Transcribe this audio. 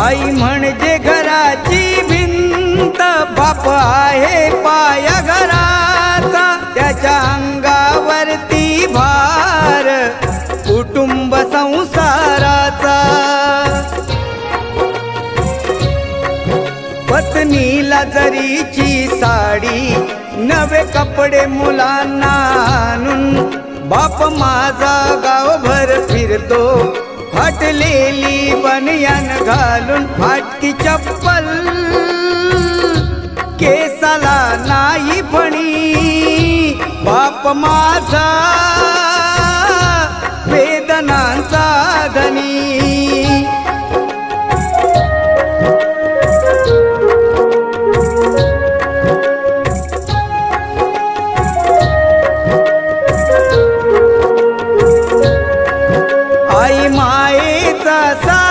आई म्हणजे घराची भिंत, बाप आहे पाया घराचा, त्याच्या अंगावरती भार कुटुंब संसाराचा। पत्नीला जरीची साडी, नवे कपडे मुलांना आणून, बाप माझा गावभर फिरतो फाटलेली बनियान घालून, फाटकी चप्पल केसाला नाही फणी, बाप माझा